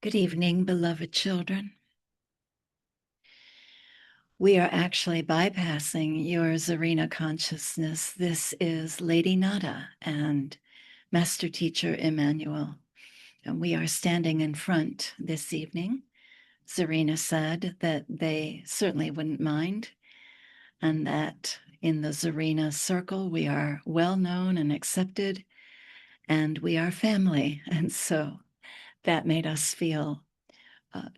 Good evening, beloved children. We are actually bypassing your Zarina consciousness. This is Lady Nada and Master Teacher Emmanuel. And we are standing in front this evening. Zarina said that they certainly wouldn't mind, and that in the Zarina circle, we are well known and accepted, and we are family. And so that made us feel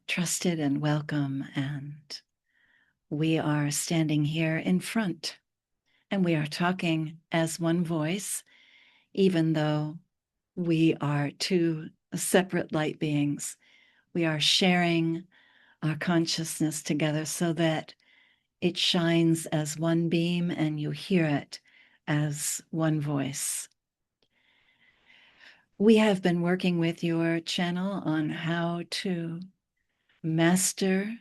trusted and welcome, and we are standing here in front and we are talking as one voice, even though we are two separate light beings. We are sharing our consciousness together so that it shines as one beam and you hear it as one voice. We have been working with your channel on how to master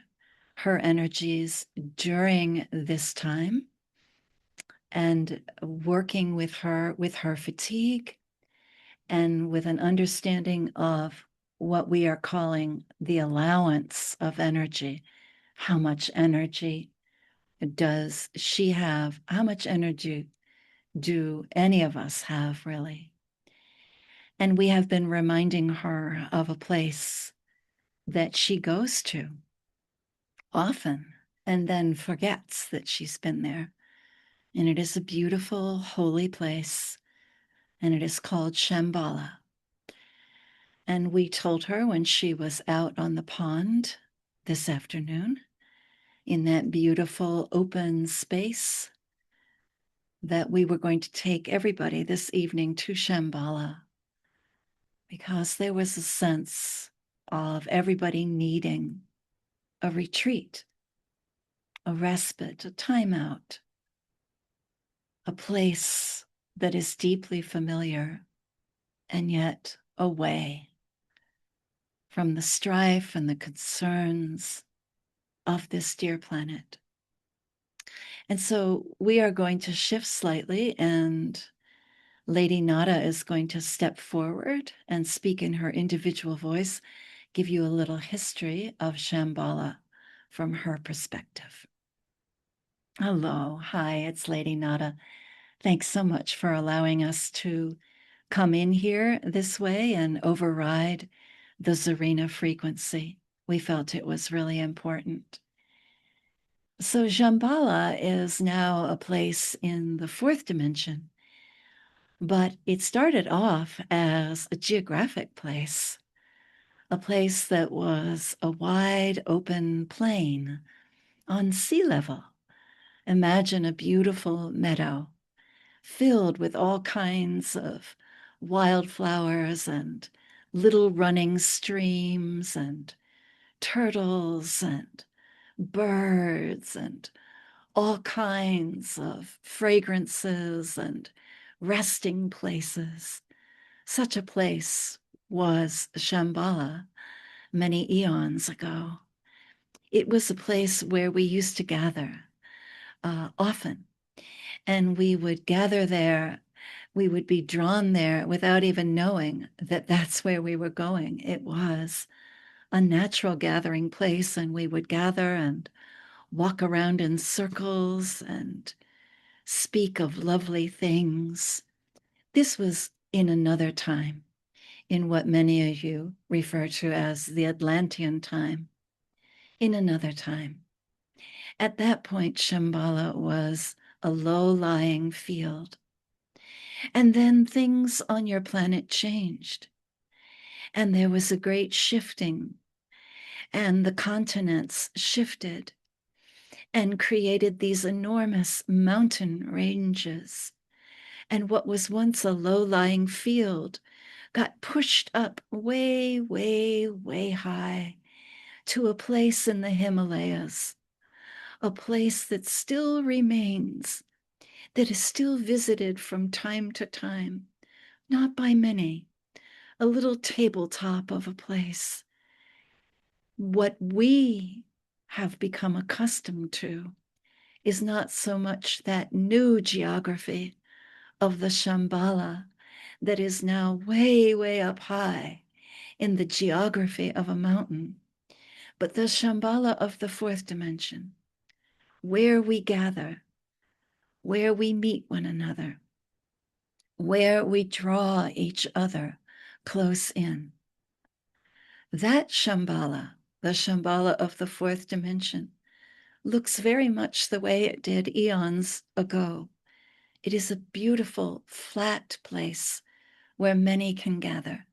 her energies during this time and working with her fatigue and with an understanding of what we are calling the allowance of energy. How much energy does she have? How much energy do any of us have, really? And we have been reminding her of a place that she goes to often and then forgets that she's been there. And it is a beautiful, holy place, and it is called Shambhala. And we told her when she was out on the pond this afternoon in that beautiful open space that we were going to take everybody this evening to Shambhala because there was a sense of everybody needing a retreat, a respite, a timeout, a place that is deeply familiar and yet away from the strife and the concerns of this dear planet. And so we are going to shift slightly, and Lady Nada is going to step forward and speak in her individual voice, give you a little history of Shambhala from her perspective. Hello, hi, it's Lady Nada. Thanks so much for allowing us to come in here this way and override the Zarina frequency. We felt it was really important. So Shambhala is now a place in the fourth dimension, but it started off as a geographic place, a place that was a wide open plain on sea level. Imagine a beautiful meadow filled with all kinds of wildflowers and little running streams and turtles and birds and all kinds of fragrances and resting places. Such a place was Shambhala many eons ago. It was a place where we used to gather often, and we would gather there. We would be drawn there without even knowing that that's where we were going. It was a natural gathering place, and we would gather and walk around in circles and speak of lovely things. This was in another time, in what many of you refer to as the Atlantean time, in another time. At that point, Shambhala was a low-lying field. And then things on your planet changed. And there was a great shifting, and the continents shifted and created these enormous mountain ranges. And what was once a low-lying field got pushed up way, way, way high to a place in the Himalayas, a place that still remains, that is still visited from time to time, not by many, a little tabletop of a place. What we have become accustomed to is not so much that new geography of the Shambhala that is now way, way up high in the geography of a mountain, but the Shambhala of the fourth dimension, where we gather, where we meet one another, where we draw each other close in. That Shambhala, the Shambhala of the fourth dimension, looks very much the way it did eons ago. It is a beautiful, flat place where many can gather.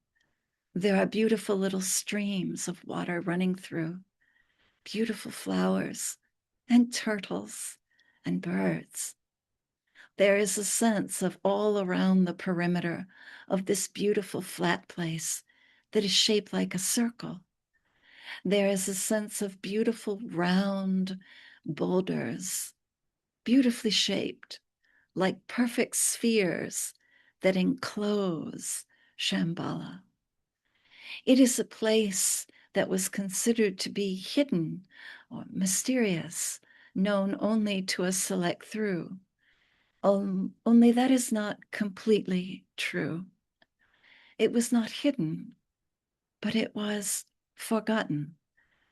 There are beautiful little streams of water running through, beautiful flowers and turtles and birds. There is a sense of all around the perimeter of this beautiful flat place that is shaped like a circle. There is a sense of beautiful round boulders, beautifully shaped, like perfect spheres that enclose Shambhala. It is a place that was considered to be hidden or mysterious, known only to a select few. Only that is not completely true. It was not hidden, but it was forgotten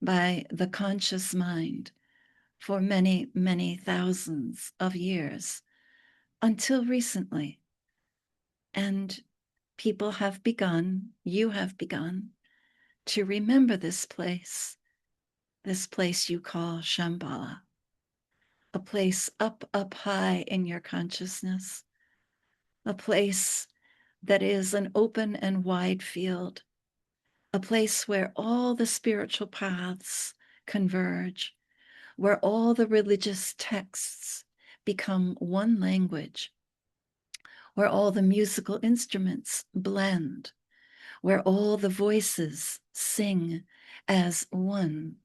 by the conscious mind for many, many thousands of years until recently. And people have begun, you have begun, to remember this place you call Shambhala, a place up high in your consciousness, a place that is an open and wide field, a place where all the spiritual paths converge, where all the religious texts become one language, where all the musical instruments blend, where all the voices sing as one.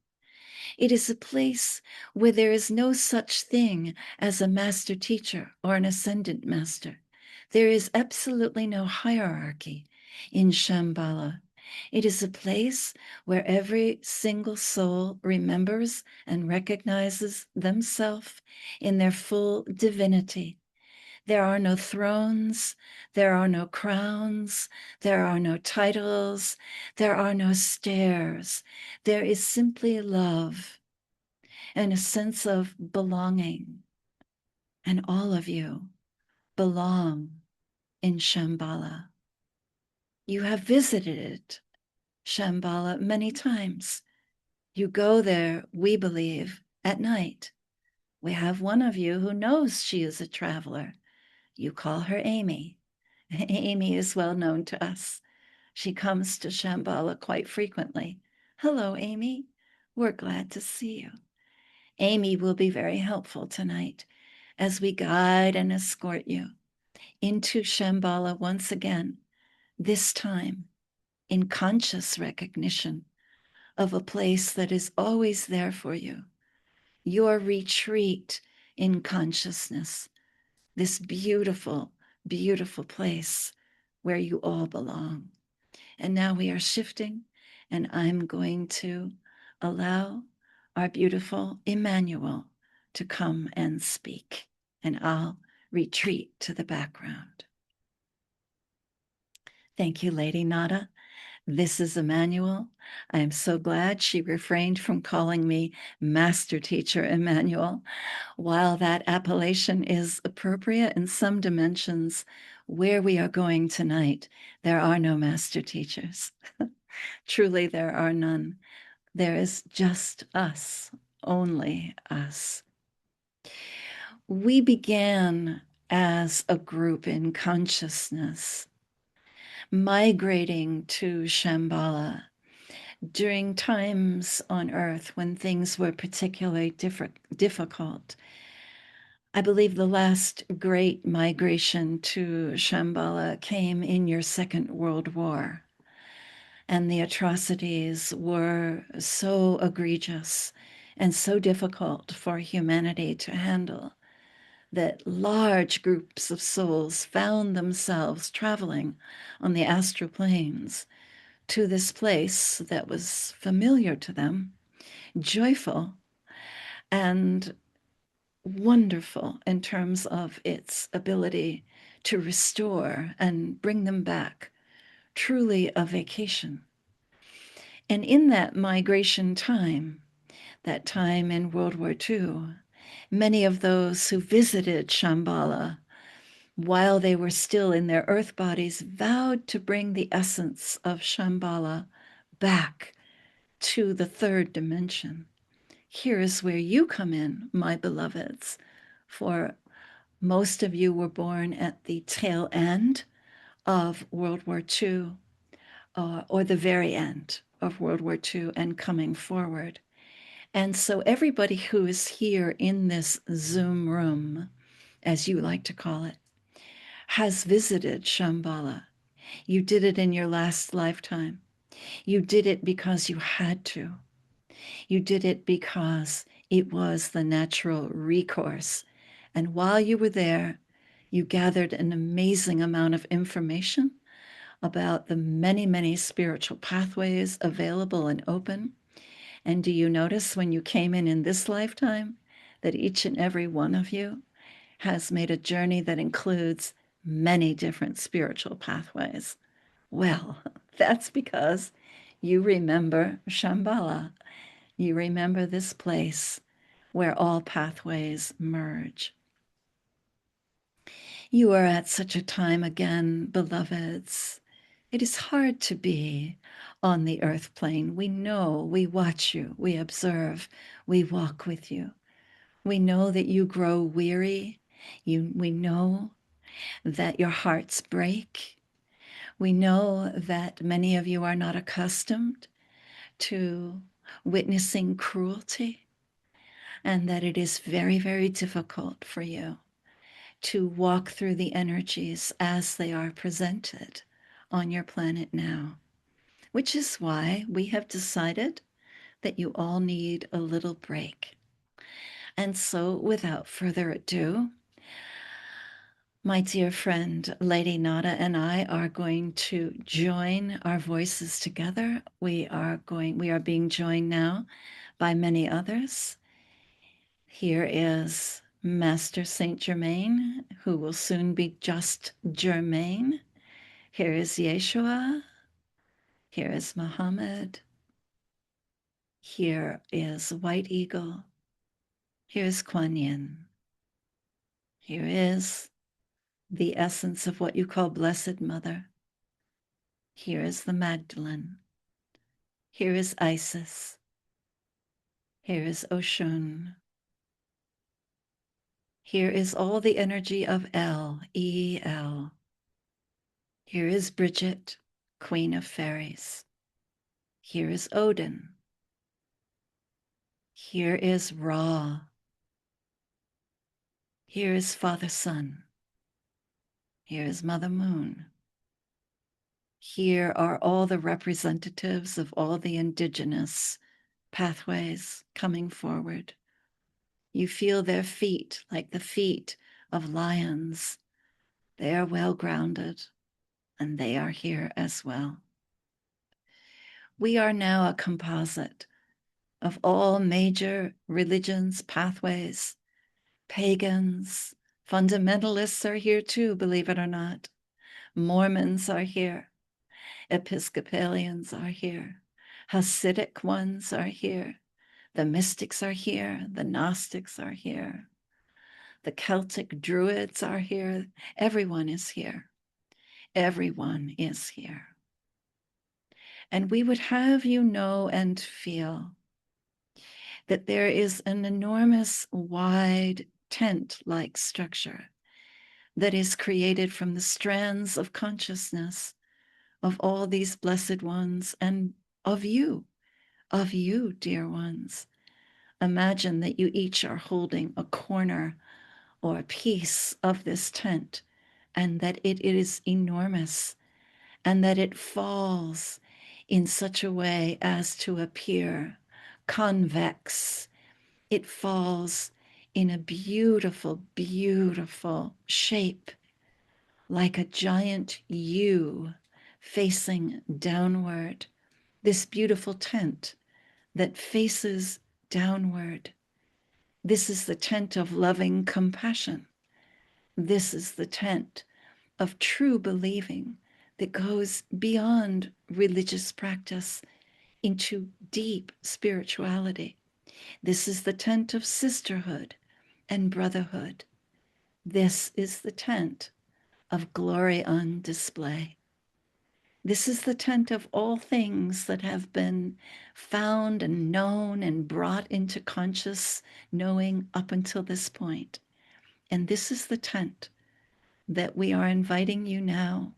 It is a place where there is no such thing as a master teacher or an ascendant master. There is absolutely no hierarchy in Shambhala. It is a place where every single soul remembers and recognizes themselves in their full divinity. There are no thrones, there are no crowns, there are no titles, there are no stairs. There is simply love and a sense of belonging. And all of you belong in Shambhala. You have visited Shambhala many times. You go there, we believe, at night. We have one of you who knows she is a traveler. You call her Amy. Amy is well known to us. She comes to Shambhala quite frequently. Hello, Amy. We're glad to see you. Amy will be very helpful tonight as we guide and escort you into Shambhala once again, this time in conscious recognition of a place that is always there for you, your retreat in consciousness, this beautiful, beautiful place where you all belong. And now we are shifting, and I'm going to allow our beautiful Emmanuel to come and speak, and I'll retreat to the background. Thank you, Lady Nada. This is Emmanuel. I am so glad she refrained from calling me Master Teacher Emmanuel. While that appellation is appropriate in some dimensions, where we are going tonight, there are no master teachers. Truly, there are none. There is just us, only us. We began as a group in consciousness, migrating to Shambhala during times on Earth when things were particularly difficult. I believe the last great migration to Shambhala came in your Second World War. And the atrocities were so egregious and so difficult for humanity to handle that large groups of souls found themselves traveling on the astral planes to this place that was familiar to them, joyful, and wonderful in terms of its ability to restore and bring them back, truly a vacation. And in that migration time, that time in World War II, many of those who visited Shambhala while they were still in their earth bodies vowed to bring the essence of Shambhala back to the third dimension. Here is where you come in, my beloveds, for most of you were born at the tail end of World War II, or the very end of World War II and coming forward. And so everybody who is here in this Zoom room, as you like to call it, has visited Shambhala. You did it in your last lifetime. You did it because you had to. You did it because it was the natural recourse. And while you were there, you gathered an amazing amount of information about the many, many spiritual pathways available and open. And do you notice when you came in this lifetime that each and every one of you has made a journey that includes many different spiritual pathways? Well, that's because you remember Shambhala. You remember this place where all pathways merge. You are at such a time again, beloveds. It is hard to be on the earth plane. We know, we watch you, we observe, we walk with you. We know that you grow weary. We know that your hearts break. We know that many of you are not accustomed to witnessing cruelty, and that it is very, very difficult for you to walk through the energies as they are presented on your planet now, which is why we have decided that you all need a little break. And so, without further ado, my dear friend Lady Nada and I are going to join our voices together. We are being joined now by many others. Here is Master Saint Germain, who will soon be just Germain. Here is Yeshua. Here is Muhammad. Here is White Eagle. Here is Kuan Yin. Here is the essence of what you call Blessed Mother. Here is the Magdalene. Here is Isis. Here is Oshun. Here is all the energy of El, E-L. Here is Bridget, Queen of Fairies. Here is Odin. Here is Ra. Here is Father Sun. Here is Mother Moon. Here are all the representatives of all the indigenous pathways coming forward. You feel their feet like the feet of lions. They are well grounded, and they are here as well. We are now a composite of all major religions, pathways. Pagans, fundamentalists are here too, believe it or not. Mormons are here. Episcopalians are here. Hasidic ones are here. The mystics are here. The Gnostics are here. The Celtic Druids are here. Everyone is here. Everyone is here. And we would have you know and feel that there is an enormous, wide, tent-like structure that is created from the strands of consciousness of all these blessed ones and of you, dear ones. Imagine that you each are holding a corner or a piece of this tent, and that it is enormous, and that it falls in such a way as to appear convex. It falls in a beautiful, beautiful shape, like a giant U facing downward. This beautiful tent that faces downward. This is the tent of loving compassion. This is the tent of true believing that goes beyond religious practice into deep spirituality. This is the tent of sisterhood and brotherhood. This is the tent of glory on display. This is the tent of all things that have been found and known and brought into conscious knowing up until this point. And this is the tent that we are inviting you now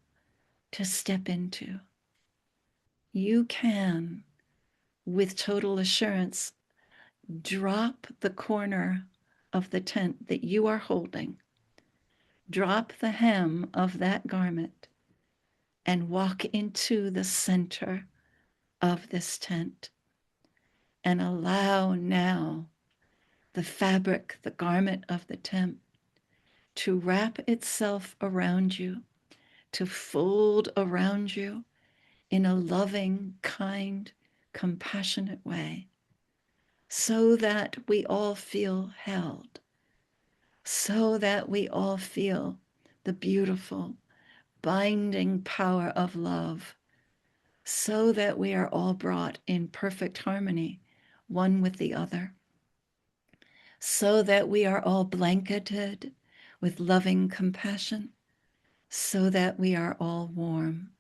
to step into. You can, with total assurance, drop the corner of the tent that you are holding, drop the hem of that garment, and walk into the center of this tent and allow now the fabric, the garment of the tent, to wrap itself around you, to fold around you in a loving, kind, compassionate way, so that we all feel held, so that we all feel the beautiful, binding power of love, so that we are all brought in perfect harmony, one with the other, so that we are all blanketed with loving compassion, so that we are all warm.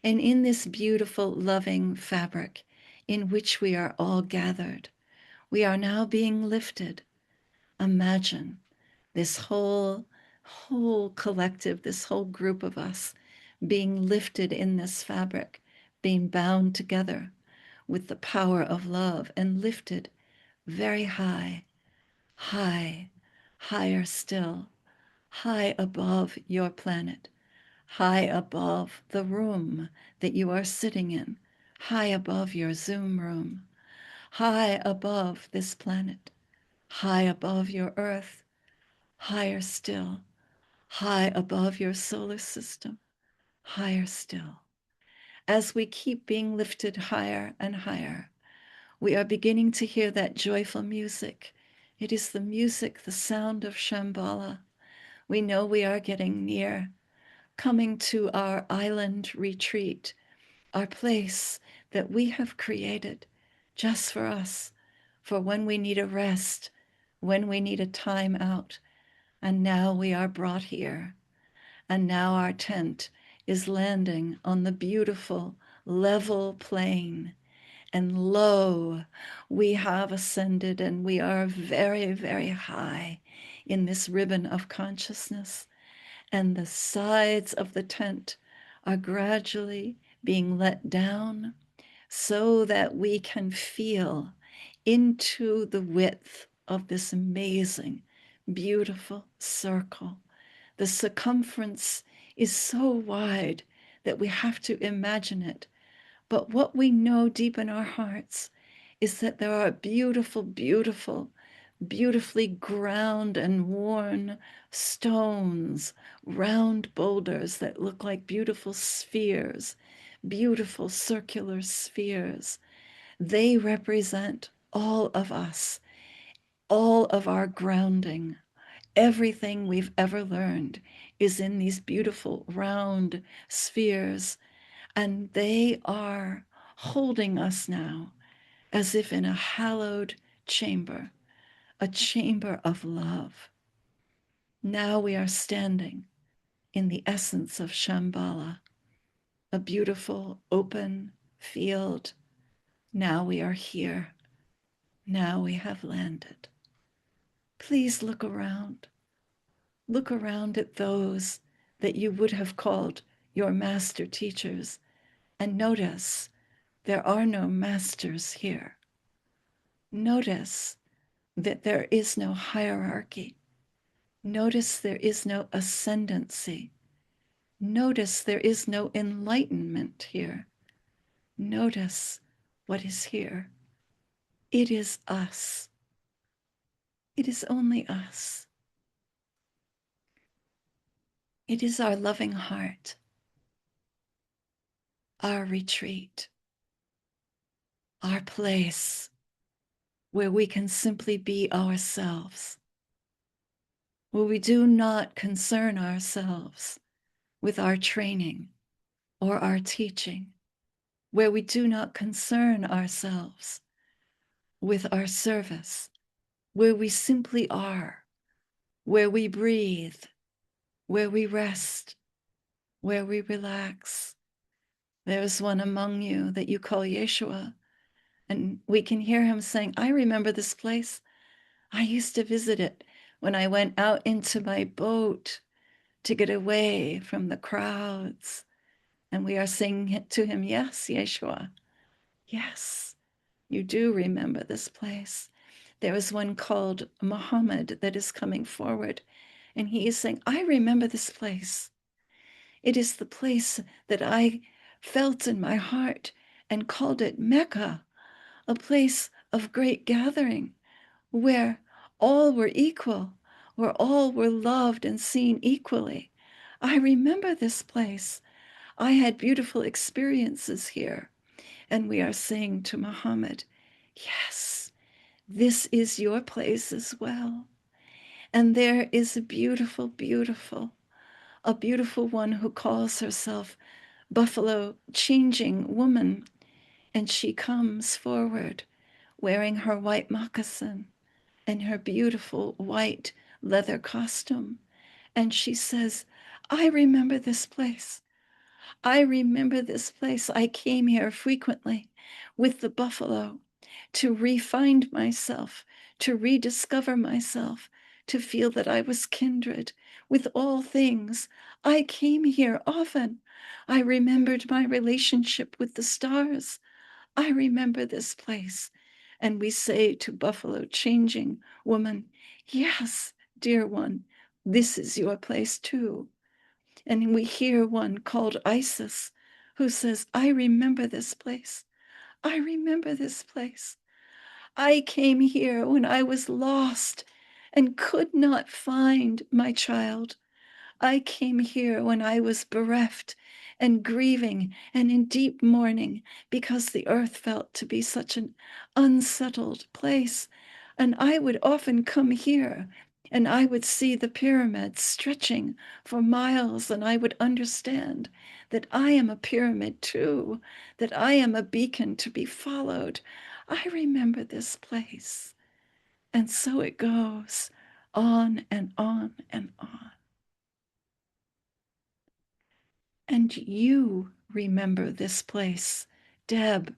And in this beautiful, loving fabric in which we are all gathered, we are now being lifted. Imagine this whole collective, this whole group of us being lifted in this fabric, being bound together with the power of love and lifted very high, high, higher still, high above your planet, high above the room that you are sitting in, high above your Zoom room, high above this planet, high above your Earth, higher still, high above your solar system, higher still. As we keep being lifted higher and higher, we are beginning to hear that joyful music. It is the music, the sound of Shambhala. We know we are getting near, coming to our island retreat, our place that we have created just for us, for when we need a rest, when we need a time out. And now we are brought here. And now our tent is landing on the beautiful, level plain. And lo, we have ascended and we are very, very high in this ribbon of consciousness. And the sides of the tent are gradually being let down so that we can feel into the width of this amazing, beautiful circle. The circumference is so wide that we have to imagine it. But what we know deep in our hearts is that there are beautiful, beautiful, beautifully ground and worn stones, round boulders that look like beautiful spheres, beautiful circular spheres. They represent all of us, all of our grounding. Everything we've ever learned is in these beautiful round spheres, and they are holding us now as if in a hallowed chamber, a chamber of love. Now we are standing in the essence of Shambhala, a beautiful open field. Now we are here. Now we have landed. Please look around. Look around at those that you would have called your master teachers and notice there are no masters here. Notice that there is no hierarchy. Notice there is no ascendancy. Notice there is no enlightenment here. Notice what is here. It is us. It is only us. It is our loving heart, our retreat, our place where we can simply be ourselves, where we do not concern ourselves with our training or our teaching, where we do not concern ourselves with our service, where we simply are, where we breathe, where we rest, where we relax. There's one among you that you call Yeshua, and we can hear him saying, I remember this place. I used to visit it when I went out into my boat to get away from the crowds. And we are saying to him, yes, Yeshua, yes, you do remember this place. There is one called Muhammad that is coming forward, and he is saying, I remember this place. It is the place that I felt in my heart and called it Mecca, a place of great gathering where all were equal, where all were loved and seen equally. I remember this place. I had beautiful experiences here. And we are saying to Muhammad, yes, this is your place as well. And there is a beautiful, a beautiful one who calls herself Buffalo Changing Woman. And she comes forward wearing her white moccasin and her beautiful white leather costume. And she says, I remember this place. I remember this place. I came here frequently with the buffalo to re-find myself, to rediscover myself, to feel that I was kindred with all things. I came here often. I remembered my relationship with the stars. I remember this place. And we say to Buffalo Changing Woman, yes, dear one, this is your place too. And we hear one called Isis who says, I remember this place. I remember this place. I came here when I was lost and could not find my child. I came here when I was bereft and grieving and in deep mourning because the earth felt to be such an unsettled place. And I would often come here and I would see the pyramids stretching for miles, and I would understand that I am a pyramid too, that I am a beacon to be followed. I remember this place. And so it goes on and on and on. And you remember this place. Deb,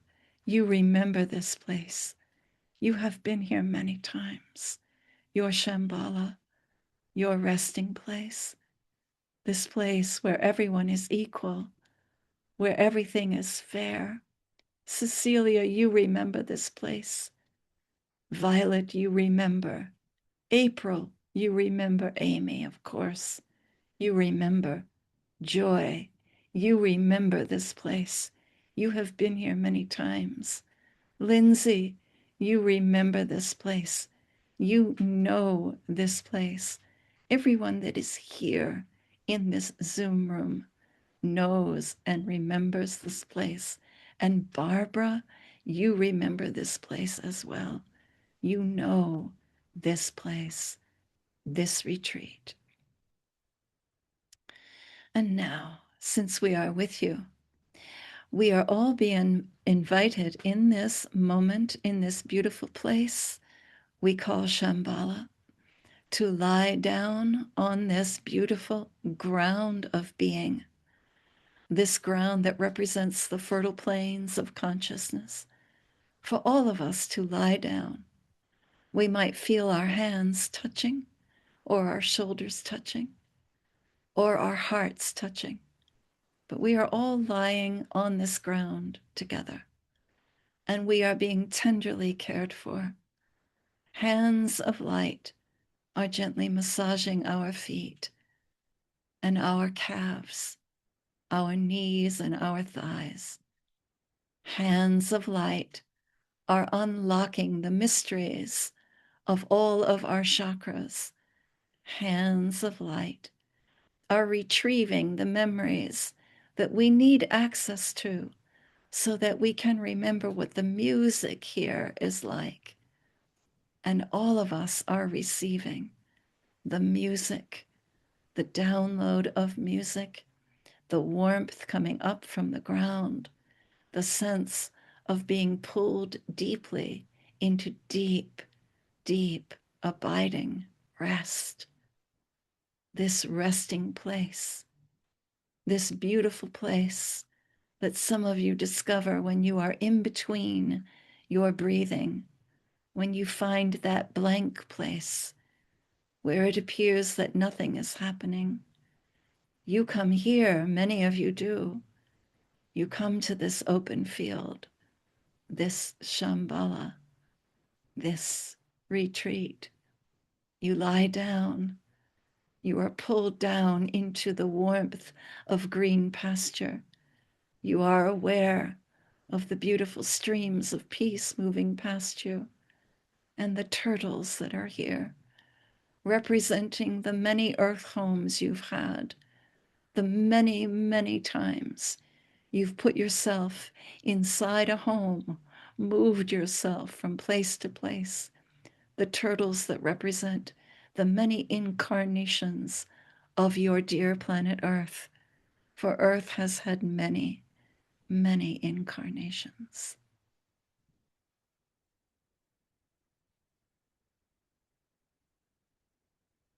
you remember this place. You have been here many times. Your Shambhala, your resting place, this place where everyone is equal, where everything is fair. Cecilia, you remember this place. Violet, you remember. April, you remember. Amy, of course. You remember. Joy, you remember this place. You have been here many times. Lindsay, you remember this place. You know this place. Everyone that is here in this Zoom room knows and remembers this place. And Barbara, you remember this place as well. You know this place, this retreat. And now, since we are with you, we are all being invited in this moment, in this beautiful place we call Shambhala, to lie down on this beautiful ground of being, this ground that represents the fertile plains of consciousness, for all of us to lie down. We might feel our hands touching, or our shoulders touching, or our hearts touching, but we are all lying on this ground together, and we are being tenderly cared for. Hands of light are gently massaging our feet and our calves, our knees and our thighs. Hands of light are unlocking the mysteries of all of our chakras. Hands of light are retrieving the memories that we need access to so that we can remember what the music here is like. And all of us are receiving the music, the download of music, the warmth coming up from the ground, the sense of being pulled deeply into deep, deep, abiding rest. This resting place, this beautiful place that some of you discover when you are in between your breathing, when you find that blank place where it appears that nothing is happening. You come here, many of you do. You come to this open field, this Shambhala, this retreat. You lie down. You are pulled down into the warmth of green pasture. You are aware of the beautiful streams of peace moving past you and the turtles that are here, representing the many earth homes you've had, the many, many times you've put yourself inside a home, moved yourself from place to place, the turtles that represent the many incarnations of your dear planet Earth, for Earth has had many, many incarnations.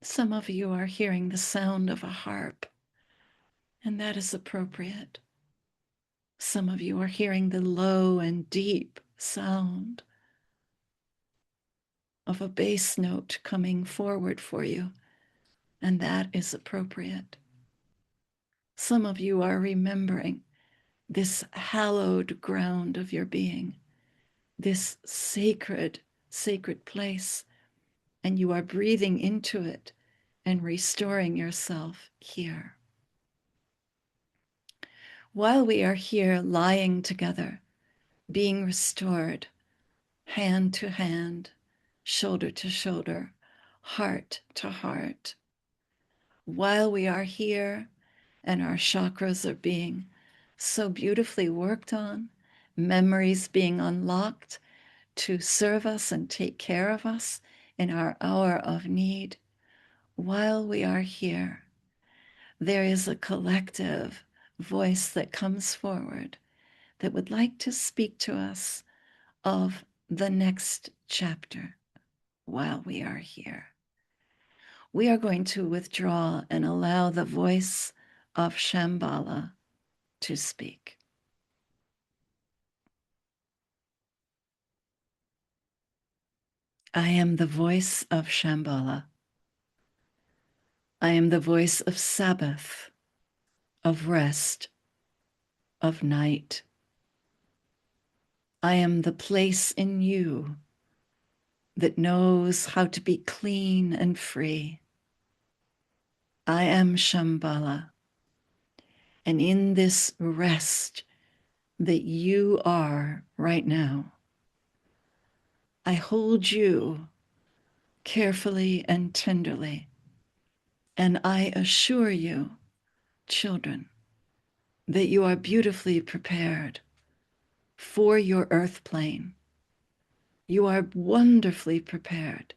Some of you are hearing the sound of a harp, and that is appropriate. Some of you are hearing the low and deep sound of a bass note coming forward for you, and that is appropriate. Some of you are remembering this hallowed ground of your being, this sacred, sacred place, and you are breathing into it and restoring yourself here. While we are here lying together, being restored, hand to hand, shoulder to shoulder, heart to heart, while we are here and our chakras are being so beautifully worked on, memories being unlocked to serve us and take care of us in our hour of need, while we are here, there is a collective voice that comes forward that would like to speak to us of the next chapter while we are here. We are going to withdraw and allow the voice of Shambhala to speak. I am the voice of Shambhala. I am the voice of Sabbath, of rest, of night. I am the place in you that knows how to be clean and free. I am Shambhala, and in this rest that you are right now, I hold you carefully and tenderly, and I assure you, children, that you are beautifully prepared for your earth plane. You are wonderfully prepared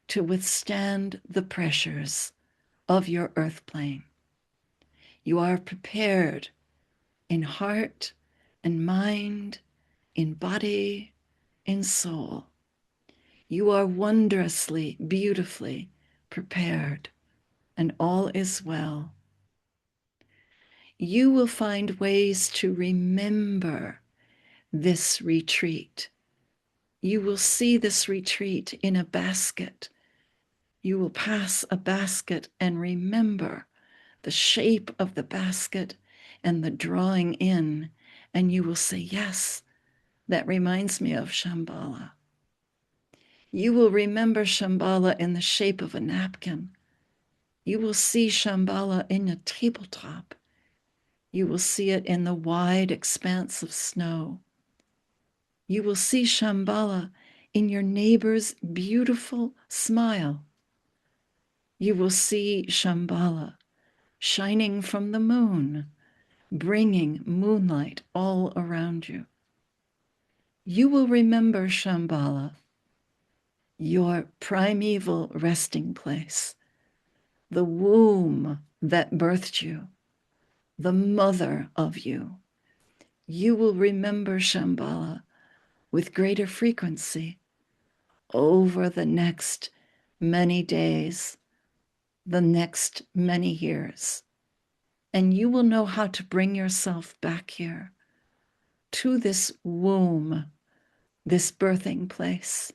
to withstand the pressures of your earth plane. You are prepared in heart and mind, in body, in soul. You are wondrously, beautifully prepared, and all is well. You will find ways to remember this retreat. You will see this retreat in a basket. You will pass a basket and remember the shape of the basket and the drawing in, and you will say, yes, that reminds me of Shambhala. You will remember Shambhala in the shape of a napkin. You will see Shambhala in a tabletop. You will see it in the wide expanse of snow. You will see Shambhala in your neighbor's beautiful smile. You will see Shambhala shining from the moon, bringing moonlight all around you. You will remember Shambhala, your primeval resting place, the womb that birthed you, the mother of you. you will remember Shambhala with greater frequency over the next many days, the next many years. And you will know how to bring yourself back here to this womb, this birthing place,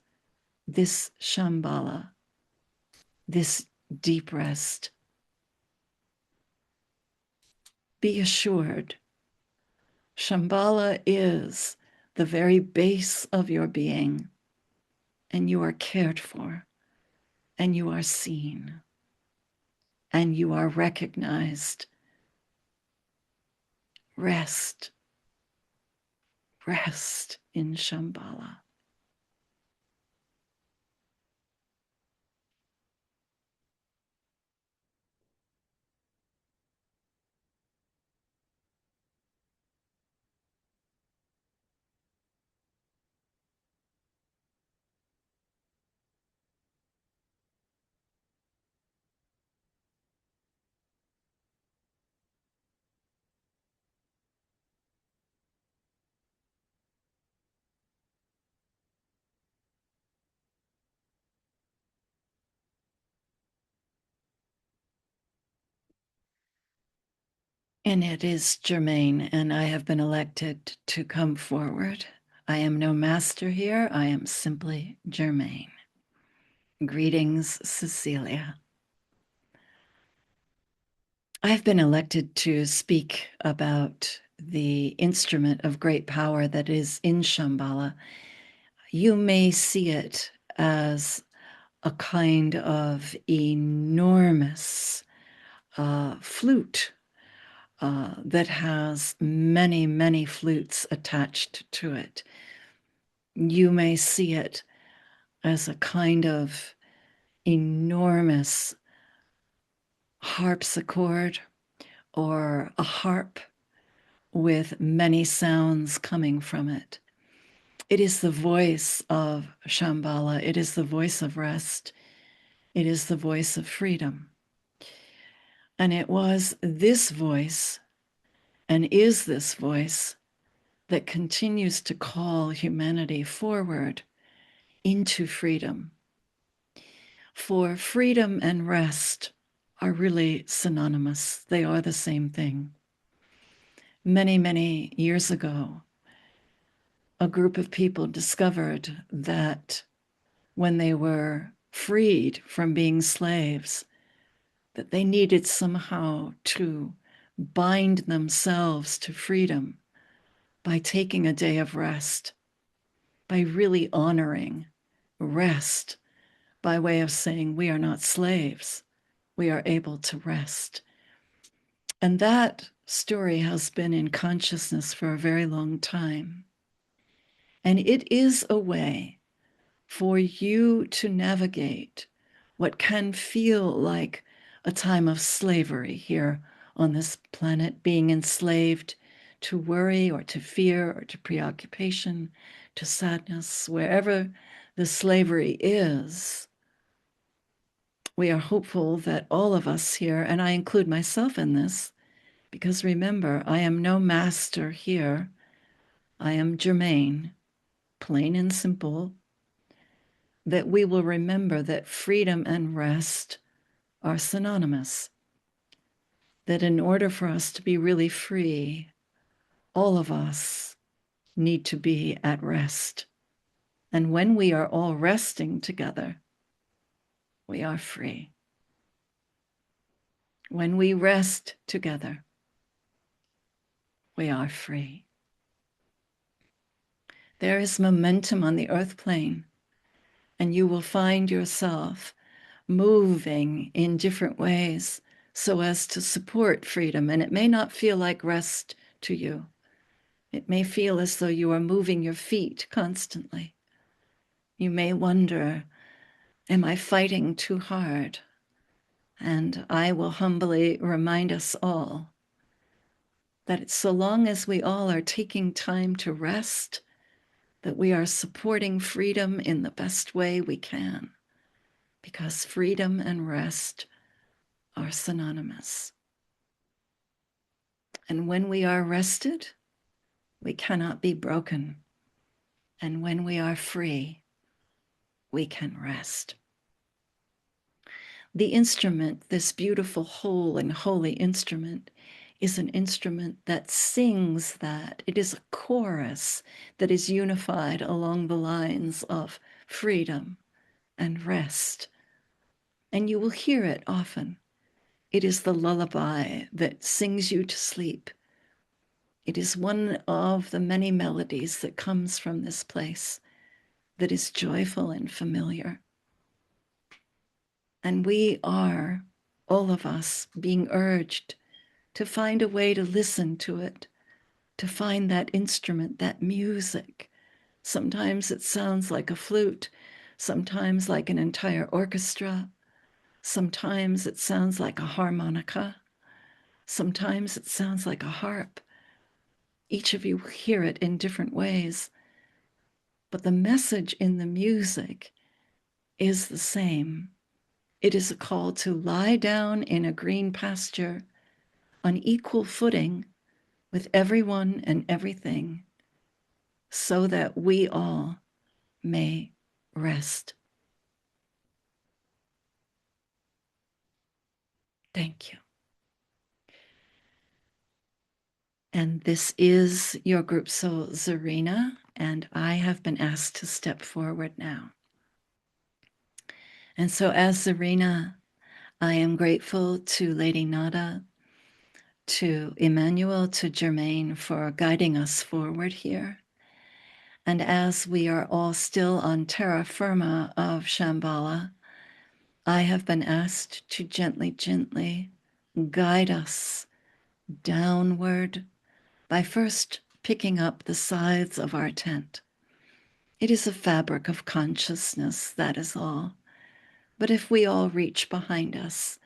this Shambhala, this deep rest. Be assured, Shambhala is the very base of your being, and you are cared for, and you are seen, and you are recognized. Rest, rest in Shambhala. And it is germane, and I have been elected to come forward. I am no master here, I am simply germane. Greetings, Cecilia. I've been elected to speak about the instrument of great power that is in Shambhala. You may see it as a kind of enormous flute that has many, many flutes attached to it. You may see it as a kind of enormous harpsichord or a harp with many sounds coming from it. It is the voice of Shambhala. It is the voice of rest. It is the voice of freedom. And it was this voice, and is this voice, that continues to call humanity forward into freedom. For freedom and rest are really synonymous. They are the same thing. Many, many years ago, a group of people discovered that when they were freed from being slaves, that they needed somehow to bind themselves to freedom by taking a day of rest, by really honoring rest, by way of saying, we are not slaves, we are able to rest. And that story has been in consciousness for a very long time. And it is a way for you to navigate what can feel like a time of slavery here on this planet, being enslaved to worry or to fear or to preoccupation, to sadness, wherever the slavery is. We are hopeful that all of us here, and I include myself in this, because remember, I am no master here. I am germane, plain and simple, that we will remember that freedom and rest are synonymous. That in order for us to be really free, all of us need to be at rest. And when we are all resting together, we are free. When we rest together, we are free. There is momentum on the earth plane, and you will find yourself moving in different ways so as to support freedom. And it may not feel like rest to you. It may feel as though you are moving your feet constantly. You may wonder, am I fighting too hard? And I will humbly remind us all that so long as we all are taking time to rest, that we are supporting freedom in the best way we can, because freedom and rest are synonymous. And when we are rested, We cannot be broken. And when we are free, we can rest. The instrument, this beautiful, whole and holy instrument, is an instrument that sings that. It is a chorus that is unified along the lines of freedom and rest. And you will hear it often. It is the lullaby that sings you to sleep. It is one of the many melodies that comes from this place that is joyful and familiar. And we are, all of us, being urged to find a way to listen to it, to find that instrument, that music. Sometimes it sounds like a flute, sometimes like an entire orchestra, sometimes it sounds like a harmonica, sometimes it sounds like a harp. Each of you hear it in different ways, but the message in the music is the same. It is a call to lie down in a green pasture on equal footing with everyone and everything, so that we all may rest. Thank you. And this is your group soul, Zarina, and I have been asked to step forward now. And so as Zarina, I am grateful to Lady Nada, to Emmanuel, to Germaine for guiding us forward here. And as we are all still on terra firma of Shambhala, I have been asked to gently, gently guide us downward by first picking up the sides of our tent. It is a fabric of consciousness, that is all. But if we all reach behind us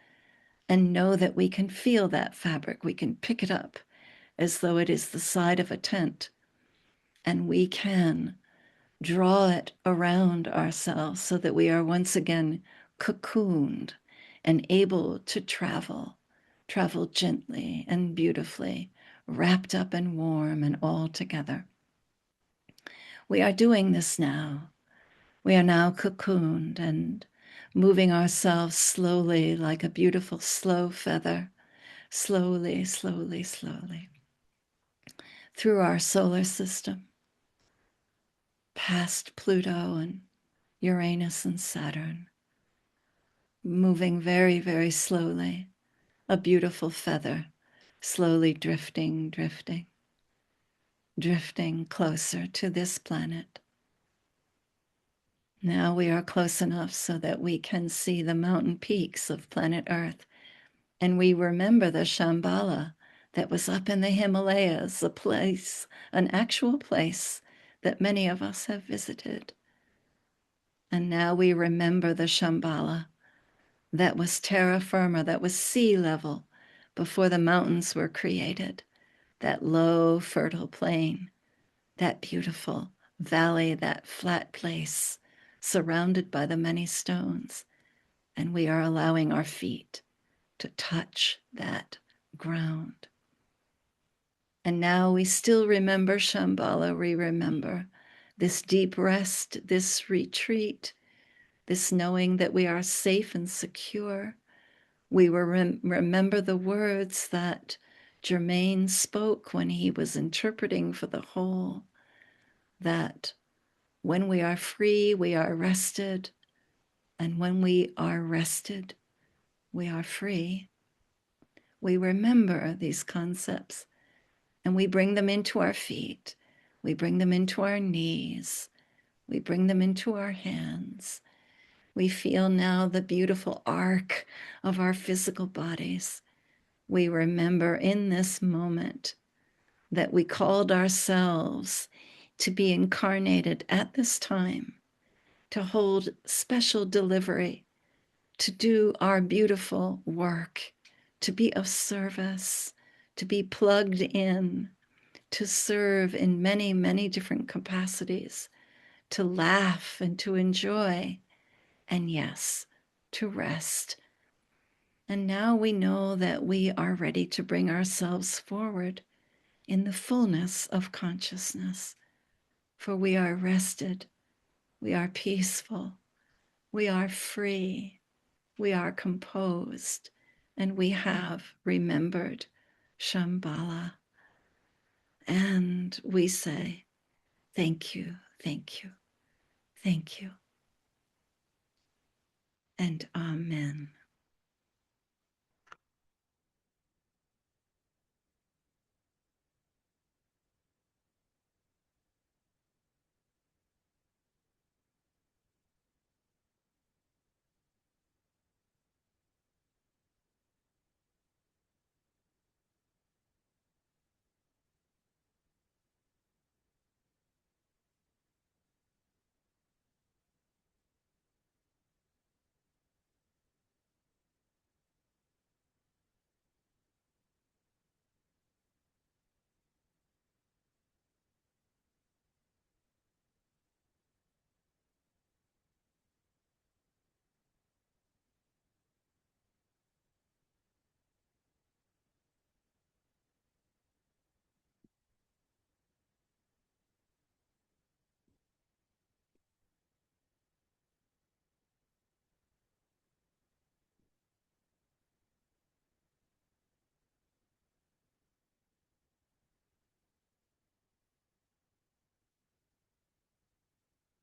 and know that we can feel that fabric, we can pick it up as though it is the side of a tent, and we can draw it around ourselves so that we are once again cocooned and able to travel gently and beautifully, wrapped up and warm and all together. We are doing this now. We are now cocooned and moving ourselves slowly like a beautiful slow feather, slowly, slowly, slowly, through our solar system, past Pluto and Uranus and Saturn, moving very, very slowly, a beautiful feather, slowly drifting, drifting, drifting closer to this planet. Now we are close enough so that we can see the mountain peaks of planet Earth, and we remember the Shambhala that was up in the Himalayas, a place, an actual place that many of us have visited. And now we remember the Shambhala that was terra firma, that was sea level before the mountains were created, that low, fertile plain, that beautiful valley, that flat place surrounded by the many stones. And we are allowing our feet to touch that ground. And now we still remember Shambhala. We remember this deep rest, this retreat, this knowing that we are safe and secure. We will remember the words that Germain spoke when he was interpreting for the whole, that when we are free, we are rested, and when we are rested, we are free. We remember these concepts and we bring them into our feet. We bring them into our knees. We bring them into our hands. We feel now the beautiful arc of our physical bodies. We remember in this moment that we called ourselves to be incarnated at this time, to hold special delivery, to do our beautiful work, to be of service, to be plugged in, to serve in many, many different capacities, to laugh and to enjoy, and yes, to rest. And now we know that we are ready to bring ourselves forward. in the fullness of consciousness, for we are rested, we are peaceful, we are free, we are composed, and we have remembered Shambhala. And we say, thank you, thank you, thank you, and amen.